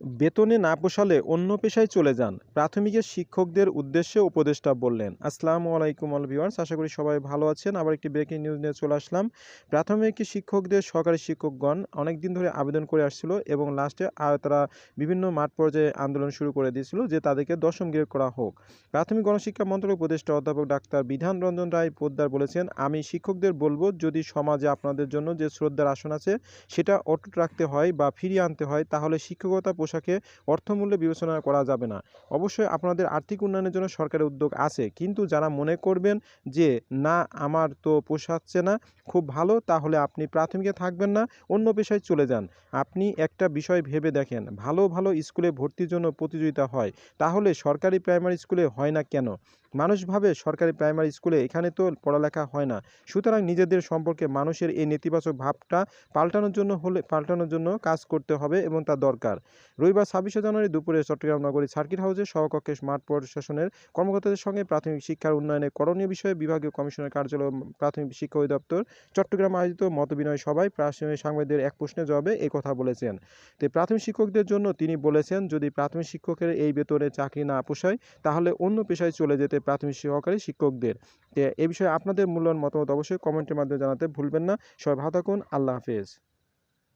বেতনে না পোষালে অন্য পেশায় চলে যান, প্রাথমিকের শিক্ষকদের উদ্দেশ্যে উপদেষ্টা বললেন। আসসালামু আলাইকুম অল ভিউয়ার্স, আশা করি সবাই ভালো আছেন। আবার একটি ব্রেকিং নিউজ নিয়ে চলে আসলাম। প্রাথমিক শিক্ষকদের সহকারী শিক্ষকগণ অনেক দিন ধরে আবেদন করে আসছিল এবং লাস্টে তারা বিভিন্ন মাঠ পর্যায়ে আন্দোলন শুরু করে দিয়েছিল যে তাদেরকে দশম গ্রেড করা হোক। প্রাথমিক গণশিক্ষা মন্ত্রণালয়ের উপদেষ্টা অধ্যাপক ডাক্তার বিধান রঞ্জন রায় পোদ্দার বলেছেন, আমি শিক্ষকদের বলবো, যদি সমাজে আপনাদের জন্য যে শ্রদ্ধার আসন আছে সেটা অটুট রাখতে হয় বা ফিরিয়ে আনতে হয়, তাহলে শিক্ষকতা পোশাকে অর্থমূল্য বিবেচনা করা যাবে না। অবশ্যই আপনাদের আর্থিক উন্নয়নের জন্য সরকারের উদ্যোগ আছে, কিন্তু যারা মনে করবেন যে না আমার তো পোষাচ্ছে না খুব ভালো, তাহলে আপনি প্রাথমিকে থাকবেন না, অন্য পেশায় চলে যান। আপনি একটা বিষয় ভেবে দেখেন, ভালো ভালো স্কুলে ভর্তির জন্য প্রতিযোগিতা হয়, তাহলে সরকারি প্রাইমারি স্কুলে হয় না কেন? মানুষ ভাবে সরকারি প্রাইমারি স্কুলে এখানে তো পড়ালেখা হয় না। সুতরাং নিজেদের সম্পর্কে মানুষের এই নেতিবাচক ভাবটা পাল্টানোর জন্য কাজ করতে হবে এবং তা দরকার। রবিবার 26শে জানুয়ারি দুপুরে চট্টগ্রাম নগরী সার্কিট হাউসে সহকক্ষে মাঠ প্রশাসনের কর্মকর্তাদের সঙ্গে প্রাথমিক শিক্ষার উন্নয়নে করণীয় বিষয়ে বিভাগীয় কমিশনার কার্যালয় প্রাথমিক শিক্ষা অধিদপ্তর চট্টগ্রাম আয়োজিত মতবিনিময় সভায় সাংবাদিকদের এক প্রশ্নের জবাবে এই কথা বলেছেন। তো প্রাথমিক শিক্ষকদের জন্য তিনি বলেছেন, যদি প্রাথমিক শিক্ষকের এই বেতনে চাকরি না পোষায়, তাহলে অন্য পেশায় চলে যেতে প্রাথমিক সহকারী শিক্ষকদের। তো এ বিষয়ে আপনাদের মূল্যবান মতামত অবশ্যই কমেন্টের মাধ্যমে জানাতে ভুলবেন না। সবাই ভালো থাকুন। আল্লাহ হাফেজ।